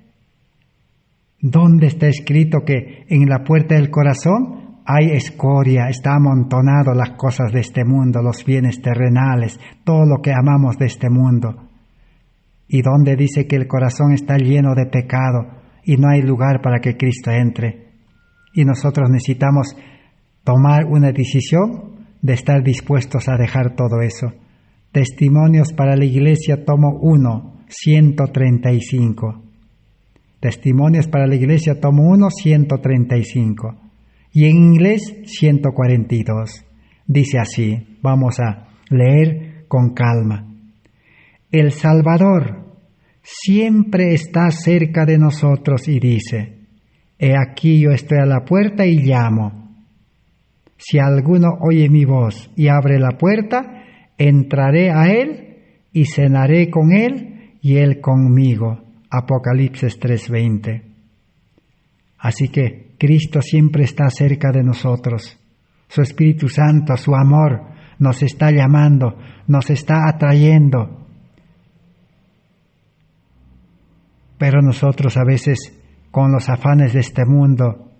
¿Dónde está escrito que en la puerta del corazón hay escoria, está amontonado las cosas de este mundo, los bienes terrenales, todo lo que amamos de este mundo? ¿Y dónde dice que el corazón está lleno de pecado y no hay lugar para que Cristo entre? Y nosotros necesitamos tomar una decisión de estar dispuestos a dejar todo eso. Testimonios para la Iglesia, tomo 1, 135. Testimonios para la Iglesia, tomo 1, 135. Y en inglés, 142. Dice así, vamos a leer con calma. El Salvador siempre está cerca de nosotros y dice: He aquí yo estoy a la puerta y llamo. Si alguno oye mi voz y abre la puerta, entraré a él y cenaré con él y él conmigo. Apocalipsis 3:20. Así que Cristo siempre está cerca de nosotros. Su Espíritu Santo, su amor, nos está llamando, nos está atrayendo. Pero nosotros a veces, con los afanes de este mundo,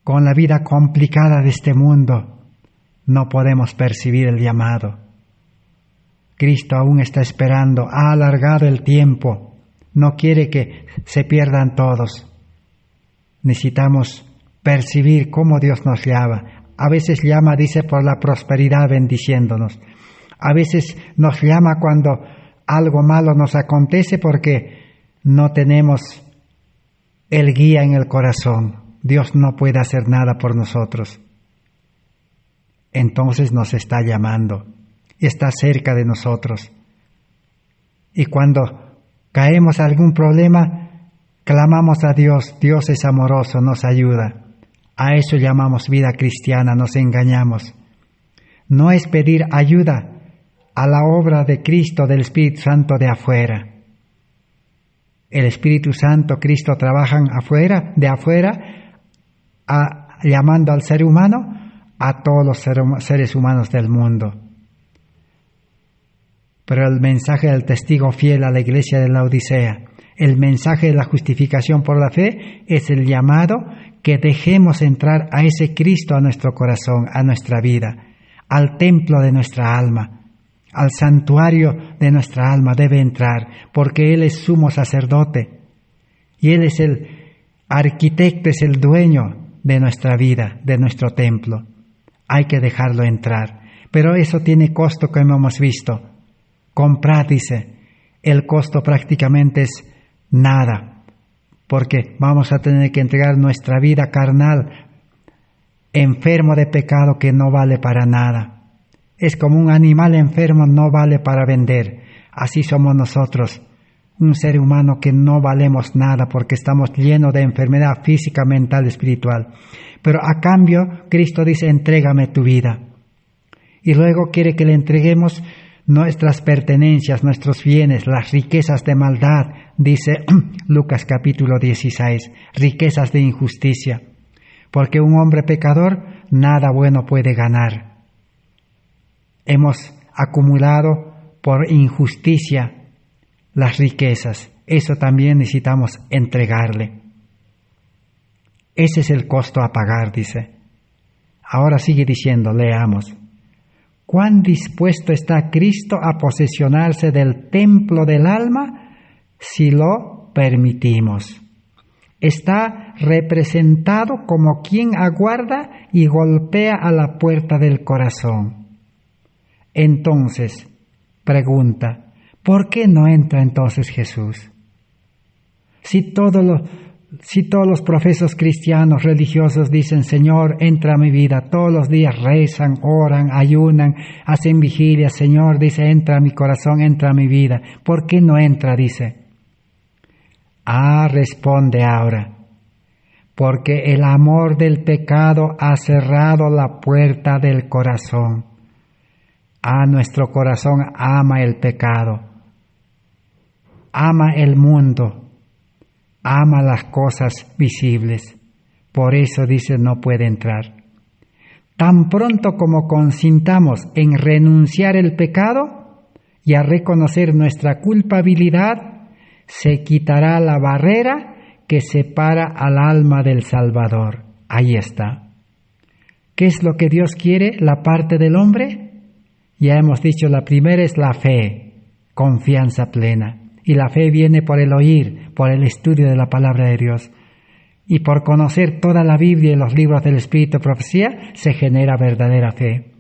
con la vida complicada de este mundo, no podemos percibir el llamado. Cristo aún está esperando, ha alargado el tiempo, no quiere que se pierdan todos. Necesitamos percibir cómo Dios nos llama. A veces llama, dice, por la prosperidad bendiciéndonos. A veces nos llama cuando algo malo nos acontece porque no tenemos el guía en el corazón. Dios no puede hacer nada por nosotros. Entonces nos está llamando, está cerca de nosotros. Y cuando caemos a algún problema, clamamos a Dios. Dios es amoroso, nos ayuda. A eso llamamos vida cristiana, nos engañamos. No es pedir ayuda a la obra de Cristo, del Espíritu Santo de afuera. El Espíritu Santo, Cristo trabajan de afuera, llamando al ser humano, a todos los seres humanos del mundo. Pero el mensaje del testigo fiel a la iglesia de la Odisea, el mensaje de la justificación por la fe, es el llamado que dejemos entrar a ese Cristo a nuestro corazón, a nuestra vida, al templo de nuestra alma, al santuario de nuestra alma debe entrar, porque Él es sumo sacerdote y Él es el arquitecto, es el dueño de nuestra vida, de nuestro templo. Hay que dejarlo entrar, pero eso tiene costo, como hemos visto. Comprar, dice, el costo prácticamente es nada, porque vamos a tener que entregar nuestra vida carnal, enfermo de pecado, que no vale para nada. Es como un animal enfermo, no vale para vender. Así somos nosotros, un ser humano que no valemos nada porque estamos llenos de enfermedad física, mental, espiritual. Pero a cambio, Cristo dice: entrégame tu vida. Y luego quiere que le entreguemos nuestras pertenencias, nuestros bienes, las riquezas de maldad, dice Lucas capítulo 16, riquezas de injusticia. Porque un hombre pecador nada bueno puede ganar. Hemos acumulado por injusticia las riquezas. Eso también necesitamos entregarle. Ese es el costo a pagar, dice. Ahora sigue diciendo, leamos. ¿Cuán dispuesto está Cristo a posesionarse del templo del alma si lo permitimos? Está representado como quien aguarda y golpea a la puerta del corazón. Entonces, pregunta, ¿por qué no entra entonces Jesús? Si todos los profesos cristianos religiosos dicen: Señor, entra a mi vida, todos los días rezan, oran, ayunan, hacen vigilia, Señor, dice, entra a mi corazón, entra a mi vida, ¿por qué no entra? Dice. Responde ahora, porque el amor del pecado ha cerrado la puerta del corazón. Nuestro corazón ama el pecado, ama el mundo, ama las cosas visibles. Por eso dice, no puede entrar. Tan pronto como consintamos en renunciar el pecado y a reconocer nuestra culpabilidad, se quitará la barrera que separa al alma del Salvador. Ahí está. ¿Qué es lo que Dios quiere? La parte del hombre. Ya hemos dicho, la primera es la fe, confianza plena. Y la fe viene por el oír, por el estudio de la palabra de Dios. Y por conocer toda la Biblia y los libros del Espíritu de Profecía, se genera verdadera fe.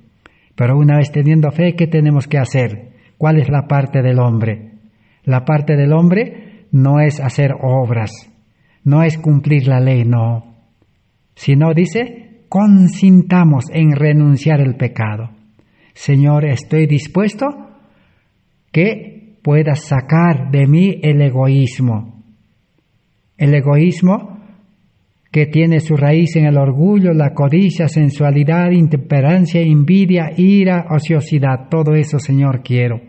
Pero una vez teniendo fe, ¿qué tenemos que hacer? ¿Cuál es la parte del hombre? La parte del hombre no es hacer obras, no es cumplir la ley, no. Sino dice, consintamos en renunciar el pecado. Señor, estoy dispuesto que pueda sacar de mí el egoísmo. El egoísmo que tiene su raíz en el orgullo, la codicia, sensualidad, intemperancia, envidia, ira, ociosidad. Todo eso, Señor, quiero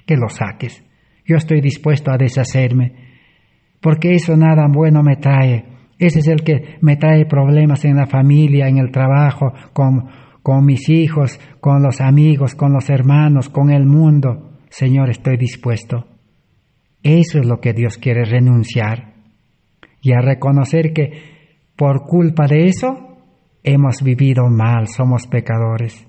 que lo saques. Yo estoy dispuesto a deshacerme, porque eso nada bueno me trae. Ese es el que me trae problemas en la familia, en el trabajo, con mis hijos, con los amigos, con los hermanos, con el mundo. Señor, estoy dispuesto. Eso es lo que Dios quiere, renunciar y a reconocer que por culpa de eso hemos vivido mal, somos pecadores.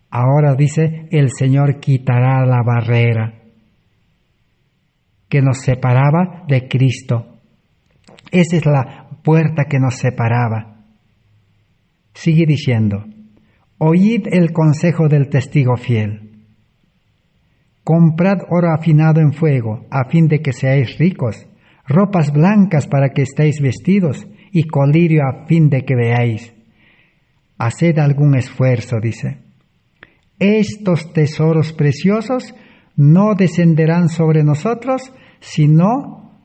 Ahora dice, el Señor quitará la barrera que nos separaba de Cristo. Esa es la puerta que nos separaba. Sigue diciendo, oíd el consejo del testigo fiel. Comprad oro afinado en fuego, a fin de que seáis ricos, ropas blancas para que estéis vestidos, y colirio a fin de que veáis. Haced algún esfuerzo, dice. Estos tesoros preciosos no descenderán sobre nosotros, sino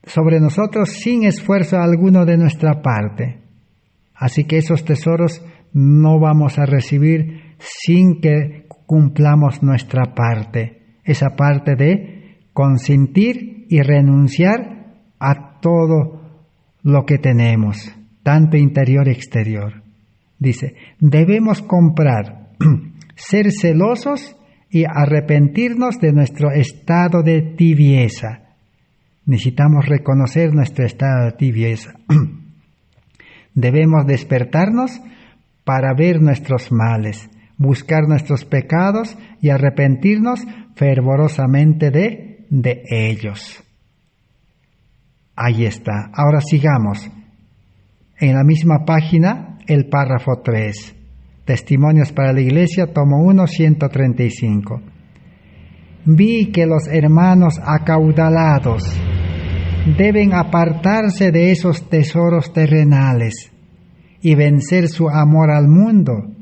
sobre nosotros sin esfuerzo alguno de nuestra parte. Así que esos tesoros no vamos a recibir sin que cumplamos nuestra parte, esa parte de consentir y renunciar a todo lo que tenemos, tanto interior y exterior. Dice, debemos comprar, ser celosos y arrepentirnos de nuestro estado de tibieza. Necesitamos reconocer nuestro estado de tibieza. Debemos despertarnos para ver nuestros males, buscar nuestros pecados y arrepentirnos fervorosamente de ellos. Ahí está. Ahora sigamos. En la misma página, el párrafo 3. Testimonios para la Iglesia, tomo 1, 135. Vi que los hermanos acaudalados deben apartarse de esos tesoros terrenales y vencer su amor al mundo.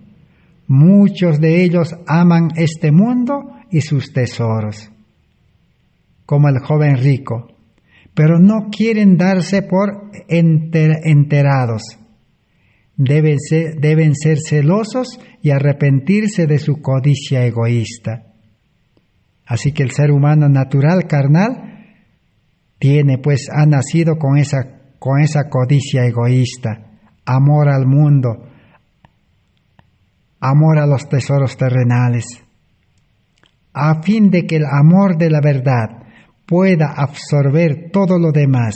Muchos de ellos aman este mundo y sus tesoros, como el joven rico, pero no quieren darse por enterados. Deben ser celosos y arrepentirse de su codicia egoísta. Así que el ser humano natural, carnal, ha nacido con esa codicia egoísta, amor al mundo, amor a los tesoros terrenales. A fin de que el amor de la verdad pueda absorber todo lo demás,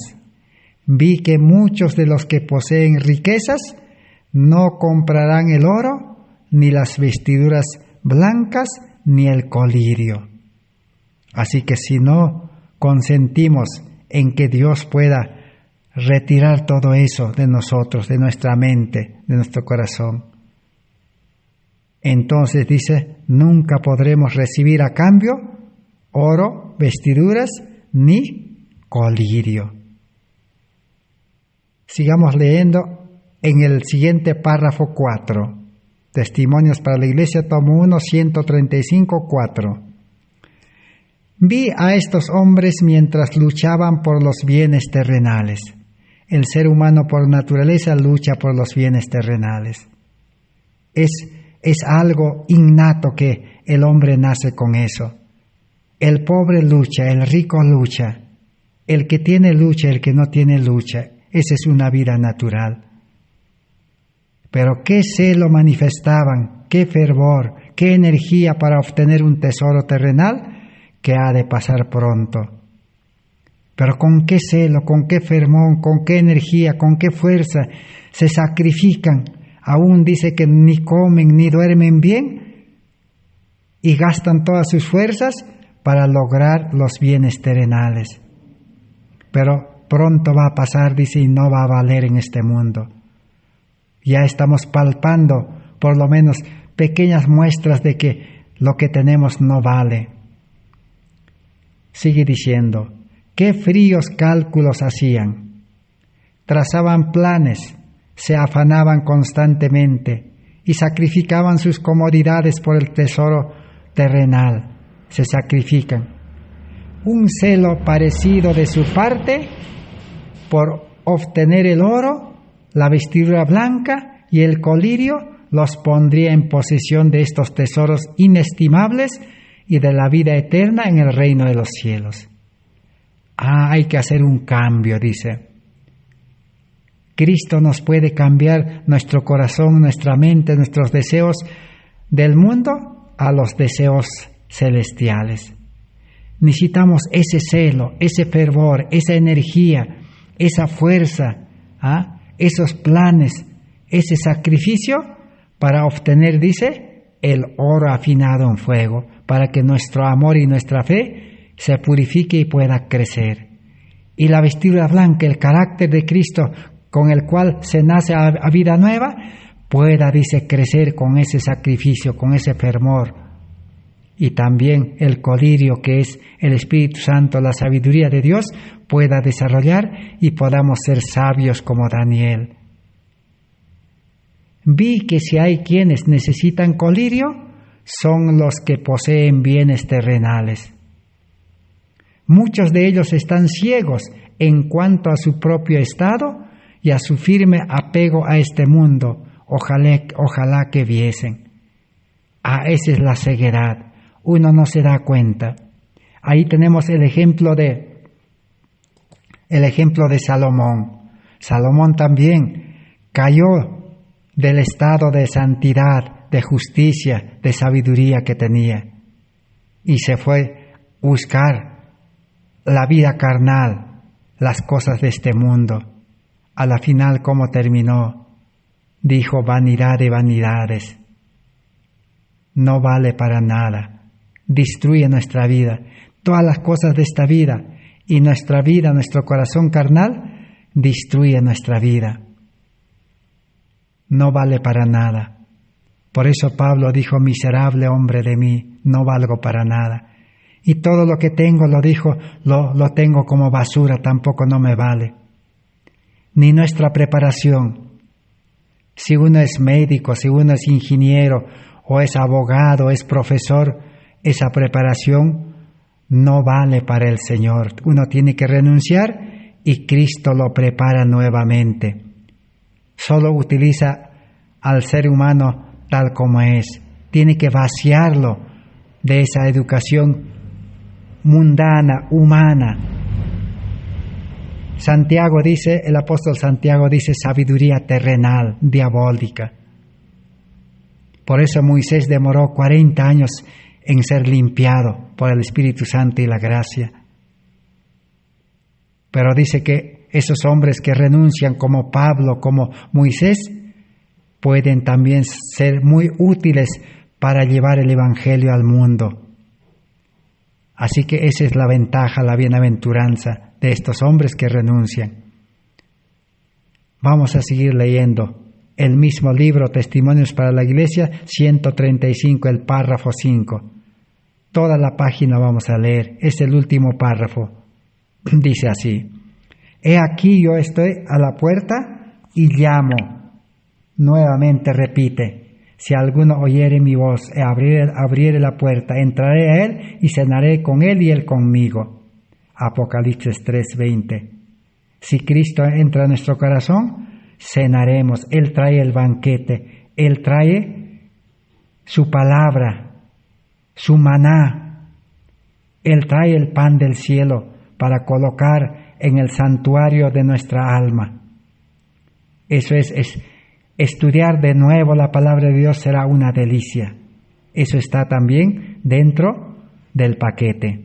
vi que muchos de los que poseen riquezas no comprarán el oro, ni las vestiduras blancas, ni el colirio. Así que si no consentimos en que Dios pueda retirar todo eso de nosotros, de nuestra mente, de nuestro corazón, entonces dice, nunca podremos recibir a cambio oro, vestiduras, ni colirio. Sigamos leyendo en el siguiente párrafo 4. Testimonios para la Iglesia, tomo 1, 135, 4. Vi a estos hombres mientras luchaban por los bienes terrenales. El ser humano por naturaleza lucha por los bienes terrenales. Es algo innato que el hombre nace con eso. El pobre lucha, el rico lucha, el que tiene lucha, el que no tiene lucha. Esa es una vida natural. Pero qué celo manifestaban, qué fervor, qué energía para obtener un tesoro terrenal que ha de pasar pronto. Pero con qué celo, con qué fervor, con qué energía, con qué fuerza se sacrifican. Aún dice que ni comen ni duermen bien y gastan todas sus fuerzas para lograr los bienes terrenales. Pero pronto va a pasar, dice, y no va a valer en este mundo. Ya estamos palpando por lo menos pequeñas muestras de que lo que tenemos no vale. Sigue diciendo, qué fríos cálculos hacían. Trazaban planes, se afanaban constantemente y sacrificaban sus comodidades por el tesoro terrenal. se sacrifican. Un celo parecido de su parte por obtener el oro, la vestidura blanca y el colirio los pondría en posesión de estos tesoros inestimables y de la vida eterna en el reino de los cielos. Hay que hacer un cambio, dice. Cristo nos puede cambiar nuestro corazón, nuestra mente, nuestros deseos del mundo a los deseos celestiales. Necesitamos ese celo, ese fervor, esa energía, esa fuerza, esos planes, ese sacrificio para obtener, dice, el oro afinado en fuego, para que nuestro amor y nuestra fe se purifique y pueda crecer. Y la vestidura blanca, el carácter de Cristo con el cual se nace a vida nueva, pueda, dice, crecer con ese sacrificio, con ese fervor. Y también el colirio, que es el Espíritu Santo, la sabiduría de Dios, pueda desarrollar y podamos ser sabios como Daniel. Vi que si hay quienes necesitan colirio, son los que poseen bienes terrenales. Muchos de ellos están ciegos en cuanto a su propio estado y a su firme apego a este mundo. Ojalá que viesen. Esa es la ceguedad. Uno no se da cuenta. Ahí tenemos el ejemplo de Salomón. Salomón también cayó del estado de santidad, de justicia, de sabiduría que tenía, y se fue a buscar la vida carnal, las cosas de este mundo. A la final, ¿cómo terminó? Dijo: vanidad de vanidades. No vale para nada. Destruye nuestra vida. Todas las cosas de esta vida y nuestra vida, nuestro corazón carnal, destruye nuestra vida. No vale para nada. Por eso Pablo dijo: miserable hombre de mí, no valgo para nada. Y todo lo que tengo, lo dijo, lo tengo como basura, tampoco no me vale. Ni nuestra preparación. Si uno es médico, si uno es ingeniero, o es abogado, es profesor, esa preparación no vale para el Señor. Uno tiene que renunciar y Cristo lo prepara nuevamente. Solo utiliza al ser humano tal como es. Tiene que vaciarlo de esa educación mundana, humana. Santiago dice, el apóstol Santiago dice, sabiduría terrenal, diabólica. Por eso Moisés demoró 40 años en ser limpiado por el Espíritu Santo y la gracia. Pero dice que esos hombres que renuncian, como Pablo, como Moisés, pueden también ser muy útiles para llevar el Evangelio al mundo. Así que esa es la ventaja, la bienaventuranza de estos hombres que renuncian. Vamos a seguir leyendo el mismo libro, Testimonios para la Iglesia, 135, el párrafo 5. Toda la página vamos a leer, es el último párrafo. Dice así: he aquí yo estoy a la puerta y llamo. Nuevamente repite: si alguno oyere mi voz y abriere la puerta, entraré a él y cenaré con él y él conmigo. Apocalipsis 3:20. Si Cristo entra en nuestro corazón, cenaremos. Él trae el banquete, Él trae su palabra, su maná. Él trae el pan del cielo para colocar en el santuario de nuestra alma. Eso es estudiar de nuevo la palabra de Dios, será una delicia. Eso está también dentro del paquete.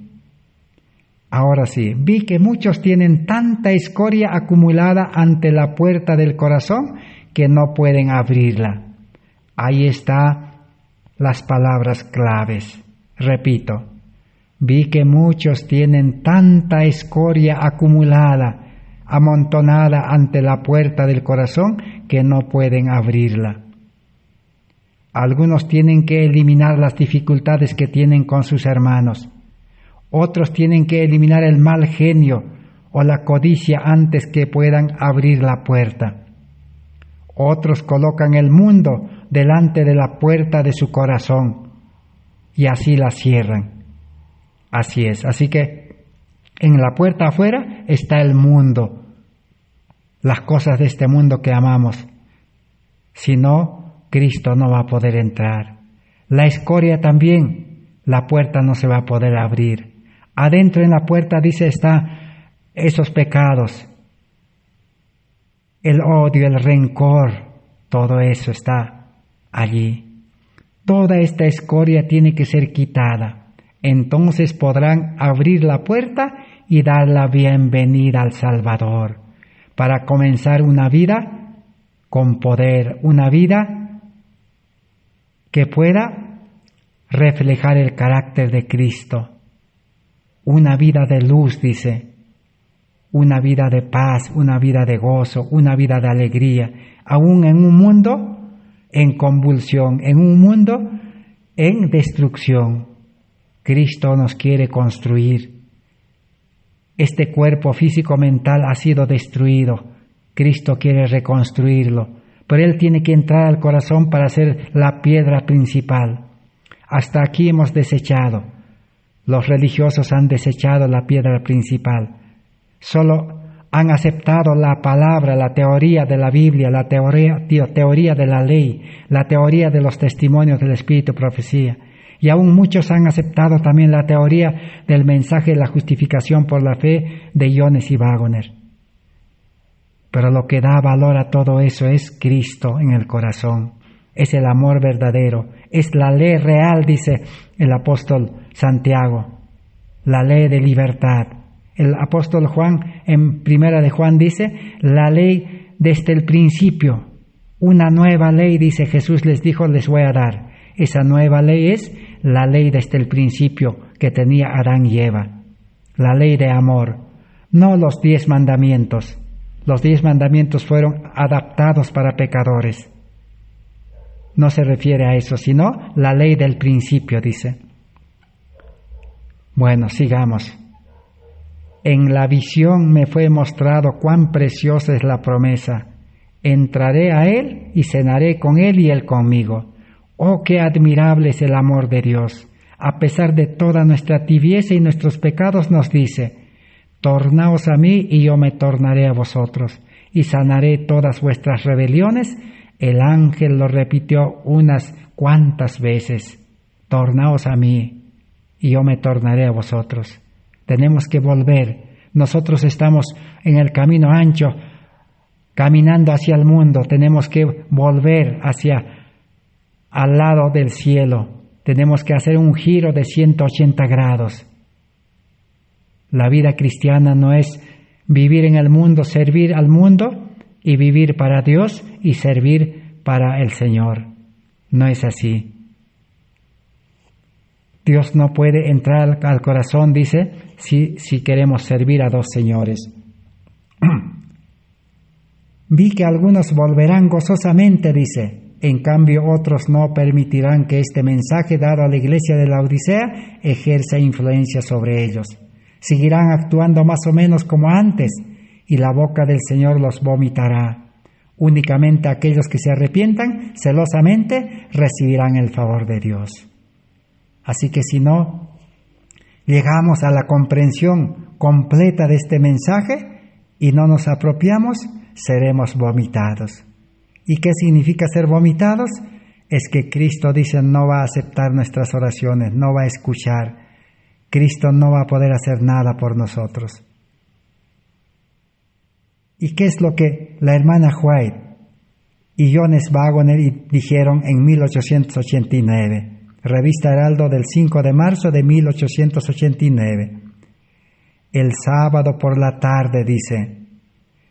Ahora sí, vi que muchos tienen tanta escoria acumulada ante la puerta del corazón que no pueden abrirla. Ahí están las palabras claves. Repito, vi que muchos tienen tanta escoria acumulada, amontonada ante la puerta del corazón que no pueden abrirla. Algunos tienen que eliminar las dificultades que tienen con sus hermanos. Otros tienen que eliminar el mal genio o la codicia antes que puedan abrir la puerta. Otros colocan el mundo delante de la puerta de su corazón y así la cierran. Así es. Así que en la puerta afuera está el mundo, las cosas de este mundo que amamos. Si no, Cristo no va a poder entrar. La escoria también, la puerta no se va a poder abrir. Adentro en la puerta, dice, está esos pecados, el odio, el rencor, todo eso está allí. Toda esta escoria tiene que ser quitada. Entonces podrán abrir la puerta y dar la bienvenida al Salvador para comenzar una vida con poder, una vida que pueda reflejar el carácter de Cristo, una vida de luz, dice, una vida de paz, una vida de gozo, una vida de alegría, aún en un mundo en convulsión, en un mundo en destrucción. Cristo nos quiere construir. Este cuerpo físico-mental ha sido destruido. Cristo quiere reconstruirlo, pero Él tiene que entrar al corazón para ser la piedra principal. Hasta aquí hemos desechado. Los religiosos han desechado la piedra principal. Solo han aceptado la palabra, la teoría de la Biblia, la teoría de la ley, la teoría de los testimonios del Espíritu, profecía. Y aún muchos han aceptado también la teoría del mensaje de la justificación por la fe de Jones y Waggoner. Pero lo que da valor a todo eso es Cristo en el corazón. Es el amor verdadero. Es la ley real, dice el apóstol Santiago. La ley de libertad. El apóstol Juan, en primera de Juan, dice, la ley desde el principio. Una nueva ley, dice Jesús, les dijo, les voy a dar. Esa nueva ley es la ley desde el principio que tenía Adán y Eva. La ley de amor. No los 10 mandamientos. Los 10 mandamientos fueron adaptados para pecadores. No se refiere a eso, sino la ley del principio, dice. Bueno, sigamos. En la visión me fue mostrado cuán preciosa es la promesa. Entraré a Él y cenaré con Él y Él conmigo. Oh, qué admirable es el amor de Dios. A pesar de toda nuestra tibieza y nuestros pecados nos dice, tornaos a mí y yo me tornaré a vosotros, y sanaré todas vuestras rebeliones. El ángel lo repitió unas cuantas veces, tornaos a mí y yo me tornaré a vosotros. Tenemos que volver. Nosotros estamos en el camino ancho, caminando hacia el mundo. Tenemos que volver al lado del cielo. Tenemos que hacer un giro de 180 grados. La vida cristiana no es vivir en el mundo, servir al mundo y vivir para Dios y servir para el Señor. No es así. Dios no puede entrar al corazón, dice, si queremos servir a dos señores. Vi que algunos volverán gozosamente, dice. En cambio, otros no permitirán que este mensaje dado a la iglesia de la Odisea ejerza influencia sobre ellos. Seguirán actuando más o menos como antes, y la boca del Señor los vomitará. Únicamente aquellos que se arrepientan celosamente recibirán el favor de Dios. Así que si no llegamos a la comprensión completa de este mensaje y no nos apropiamos, seremos vomitados. ¿Y qué significa ser vomitados? Es que Cristo dice no va a aceptar nuestras oraciones, no va a escuchar. Cristo no va a poder hacer nada por nosotros. ¿Y qué es lo que la hermana White y Jones Waggoner dijeron en 1889? Revista Heraldo del 5 de marzo de 1889. El sábado por la tarde, dice,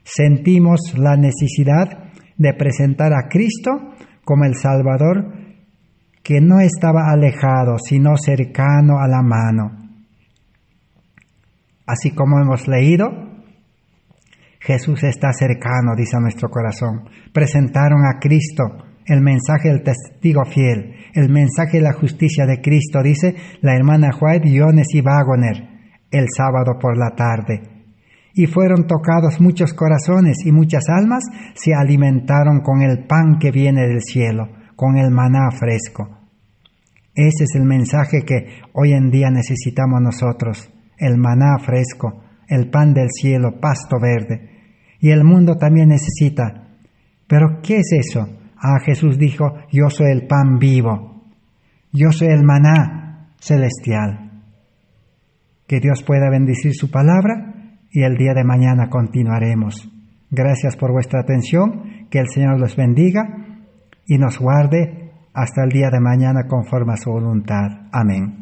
sentimos la necesidad de presentar a Cristo como el Salvador que no estaba alejado, sino cercano a la mano. Así como hemos leído, Jesús está cercano, dice a nuestro corazón. Presentaron a Cristo, el mensaje del testigo fiel, el mensaje de la justicia de Cristo, dice la hermana White, Jones y Waggoner, el sábado por la tarde. Y fueron tocados muchos corazones y muchas almas se alimentaron con el pan que viene del cielo, con el maná fresco. Ese es el mensaje que hoy en día necesitamos nosotros, el maná fresco, el pan del cielo, pasto verde. Y el mundo también necesita. ¿Pero qué es eso? Jesús dijo, yo soy el pan vivo, yo soy el maná celestial. Que Dios pueda bendecir su palabra y el día de mañana continuaremos. Gracias por vuestra atención, que el Señor los bendiga y nos guarde hasta el día de mañana conforme a su voluntad. Amén.